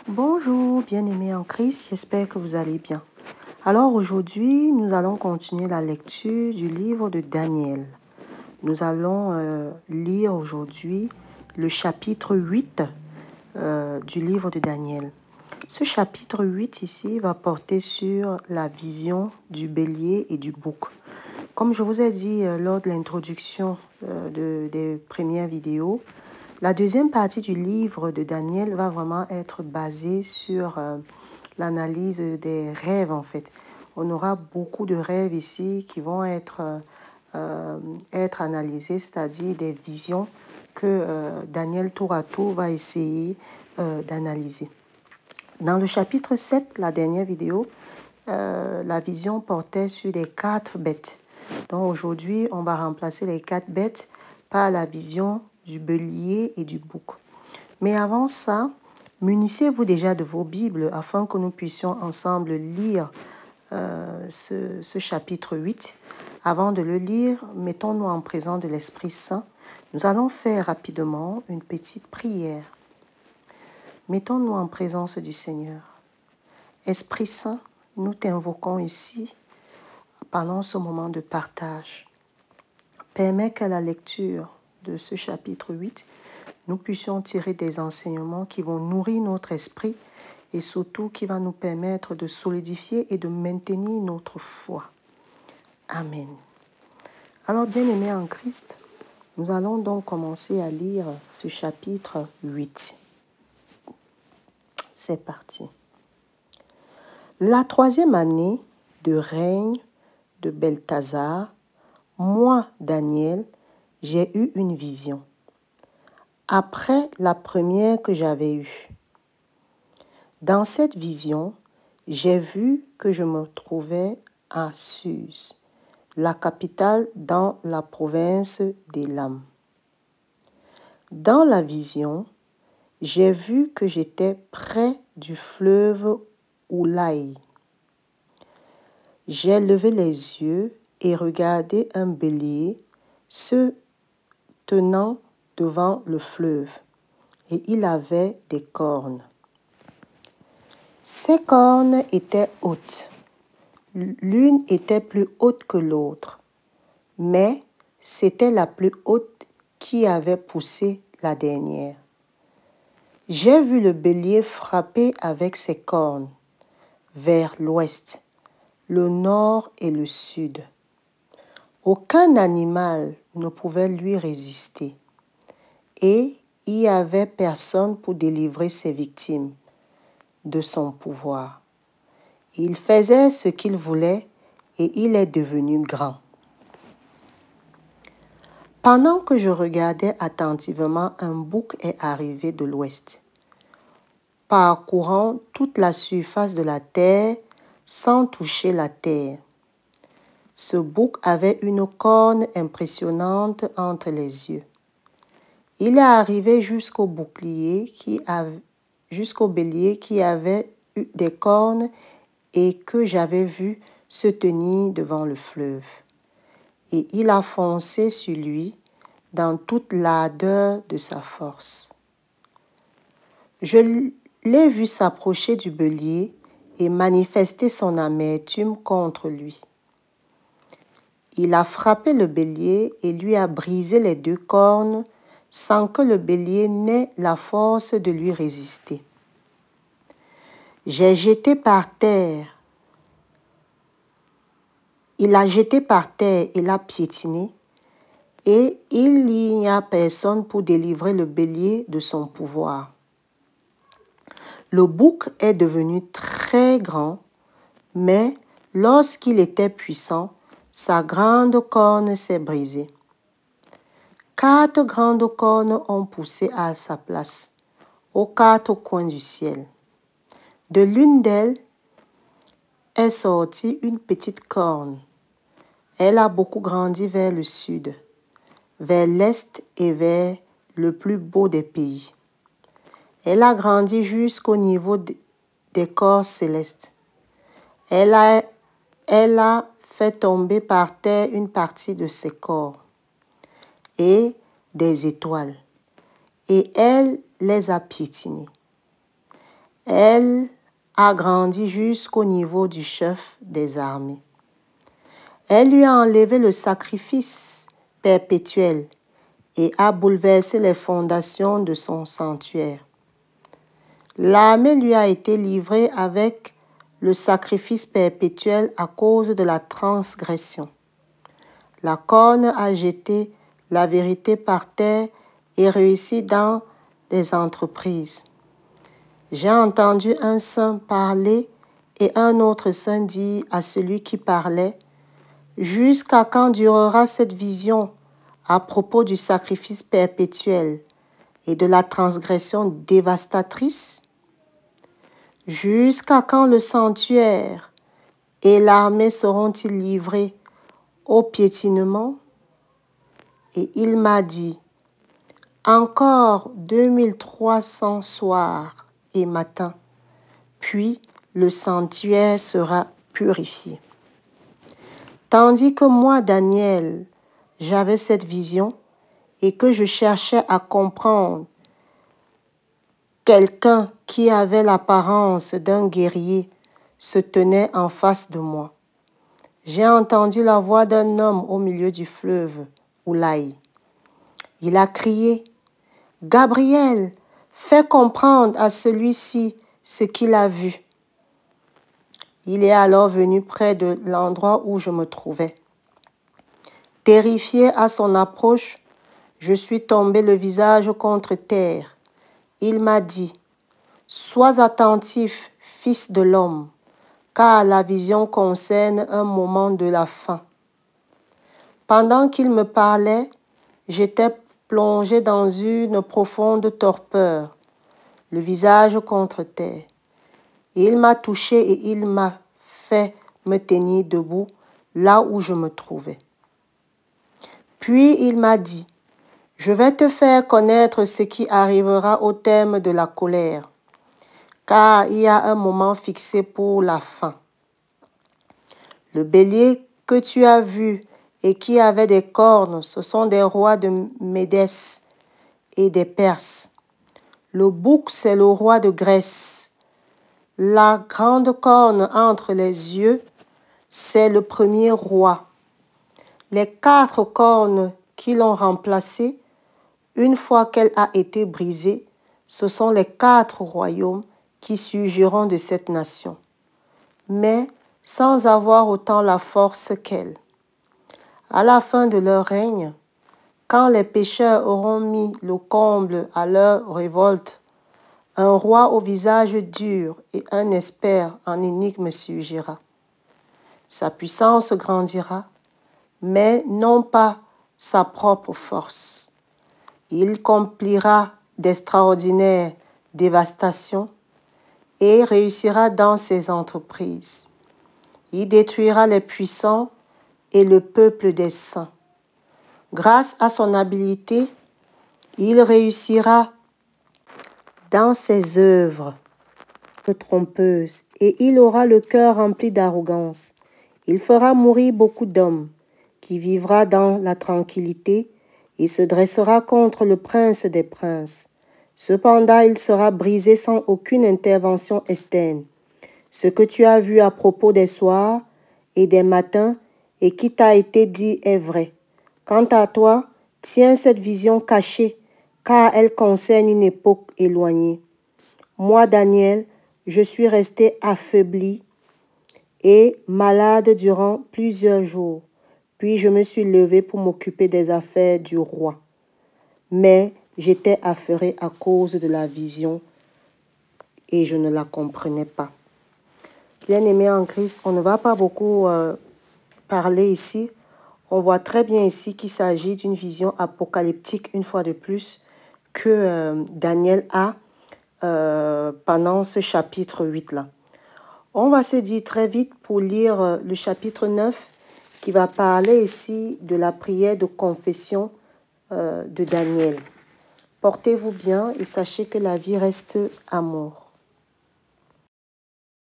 Bonjour, bien-aimés en Christ, j'espère que vous allez bien. Alors aujourd'hui, nous allons continuer la lecture du livre de Daniel. Nous allons lire aujourd'hui le chapitre 8 du livre de Daniel. Ce chapitre 8 ici va porter sur la vision du bélier et du bouc. Comme je vous ai dit lors de l'introduction des premières vidéos, la deuxième partie du livre de Daniel va vraiment être basée sur l'analyse des rêves en fait. On aura beaucoup de rêves ici qui vont être analysés, c'est-à-dire des visions que Daniel tour à tour va essayer d'analyser. Dans le chapitre 7, la dernière vidéo, la vision portait sur les 4 bêtes. Donc aujourd'hui, on va remplacer les 4 bêtes par la vision du bélier et du bouc. Mais avant ça, munissez-vous déjà de vos Bibles afin que nous puissions ensemble lire ce chapitre 8. Avant de le lire, mettons-nous en présence de l'Esprit Saint. Nous allons faire rapidement une petite prière. Mettons-nous en présence du Seigneur. Esprit Saint, nous t'invoquons ici pendant ce moment de partage. Permets qu'à la lecture de ce chapitre 8, nous puissions tirer des enseignements qui vont nourrir notre esprit et surtout qui va nous permettre de solidifier et de maintenir notre foi. Amen. Alors, bien-aimés en Christ, nous allons donc commencer à lire ce chapitre 8. C'est parti. La 3e année de règne de Belthazar, moi, Daniel, j'ai eu une vision. Après la première que j'avais eue. Dans cette vision, j'ai vu que je me trouvais à Suse, la capitale dans la province d'Élam. Dans la vision, j'ai vu que j'étais près du fleuve Oulaï. J'ai levé les yeux et regardé un bélier se tenant devant le fleuve, et il avait des cornes. Ces cornes étaient hautes. L'une était plus haute que l'autre, mais c'était la plus haute qui avait poussé la dernière. J'ai vu le bélier frapper avec ses cornes vers l'ouest, le nord et le sud. Aucun animal ne pouvait lui résister, et il n'y avait personne pour délivrer ses victimes de son pouvoir. Il faisait ce qu'il voulait et il est devenu grand. Pendant que je regardais attentivement, un bouc est arrivé de l'ouest, parcourant toute la surface de la terre sans toucher la terre. Ce bouc avait une corne impressionnante entre les yeux. Il est arrivé jusqu'au bélier qui avait eu des cornes et que j'avais vu se tenir devant le fleuve. Et il a foncé sur lui dans toute l'ardeur de sa force. Je l'ai vu s'approcher du bélier et manifester son amertume contre lui. Il a frappé le bélier et lui a brisé les 2 cornes sans que le bélier n'ait la force de lui résister. Il l'a jeté par terre et l'a piétiné, et il n'y a personne pour délivrer le bélier de son pouvoir. Le bouc est devenu très grand, mais lorsqu'il était puissant, sa grande corne s'est brisée. 4 grandes cornes ont poussé à sa place, aux 4 coins du ciel. De l'une d'elles est sortie une petite corne. Elle a beaucoup grandi vers le sud, vers l'est et vers le plus beau des pays. Elle a grandi jusqu'au niveau des corps célestes. Elle a fait tomber par terre une partie de ses corps et des étoiles, et elle les a piétinés. Elle a grandi jusqu'au niveau du chef des armées. Elle lui a enlevé le sacrifice perpétuel et a bouleversé les fondations de son sanctuaire. L'armée lui a été livrée avec le sacrifice perpétuel à cause de la transgression. La corne a jeté la vérité par terre et réussi dans des entreprises. J'ai entendu un saint parler et un autre saint dire à celui qui parlait, « Jusqu'à quand durera cette vision à propos du sacrifice perpétuel et de la transgression dévastatrice? Jusqu'à quand le sanctuaire et l'armée seront-ils livrés au piétinement? » Et il m'a dit, « Encore 2300 soirs et matins, puis le sanctuaire sera purifié. » Tandis que moi, Daniel, j'avais cette vision et que je cherchais à comprendre, quelqu'un qui avait l'apparence d'un guerrier se tenait en face de moi. J'ai entendu la voix d'un homme au milieu du fleuve, Oulaï. Il a crié, « Gabriel, fais comprendre à celui-ci ce qu'il a vu. » Il est alors venu près de l'endroit où je me trouvais. Terrifié à son approche, je suis tombé le visage contre terre. Il m'a dit, « Sois attentif, fils de l'homme, car la vision concerne un moment de la fin. » Pendant qu'il me parlait, j'étais plongé dans une profonde torpeur, le visage contre terre. Il m'a touché et il m'a fait me tenir debout là où je me trouvais. Puis il m'a dit, « Je vais te faire connaître ce qui arrivera au terme de la colère, car il y a un moment fixé pour la fin. Le bélier que tu as vu et qui avait des cornes, ce sont des rois de Médès et des Perses. Le bouc, c'est le roi de Grèce. La grande corne entre les yeux, c'est le premier roi. Les 4 cornes qui l'ont remplacée, une fois qu'elle a été brisée, ce sont les 4 royaumes qui surgiront de cette nation, mais sans avoir autant la force qu'elle. À la fin de leur règne, quand les pécheurs auront mis le comble à leur révolte, un roi au visage dur et un expert en énigmes surgira. Sa puissance grandira, mais non pas sa propre force. Il accomplira d'extraordinaires dévastations et réussira dans ses entreprises. Il détruira les puissants et le peuple des saints. Grâce à son habileté, il réussira dans ses œuvres trompeuses et il aura le cœur rempli d'arrogance. Il fera mourir beaucoup d'hommes, qui vivra dans la tranquillité et se dressera contre le prince des princes. Cependant, il sera brisé sans aucune intervention externe. Ce que tu as vu à propos des soirs et des matins et qui t'a été dit est vrai. Quant à toi, tiens cette vision cachée, car elle concerne une époque éloignée. Moi, Daniel, je suis resté affaibli et malade durant plusieurs jours. Puis je me suis levé pour m'occuper des affaires du roi. Mais j'étais affairé à cause de la vision et je ne la comprenais pas. Bien-aimés en Christ, on ne va pas beaucoup parler ici. On voit très bien ici qu'il s'agit d'une vision apocalyptique, une fois de plus, que Daniel a pendant ce chapitre 8-là. On va se dire très vite pour lire le chapitre 9 qui va parler ici de la prière de confession de Daniel. Portez-vous bien et sachez que la vie reste amour.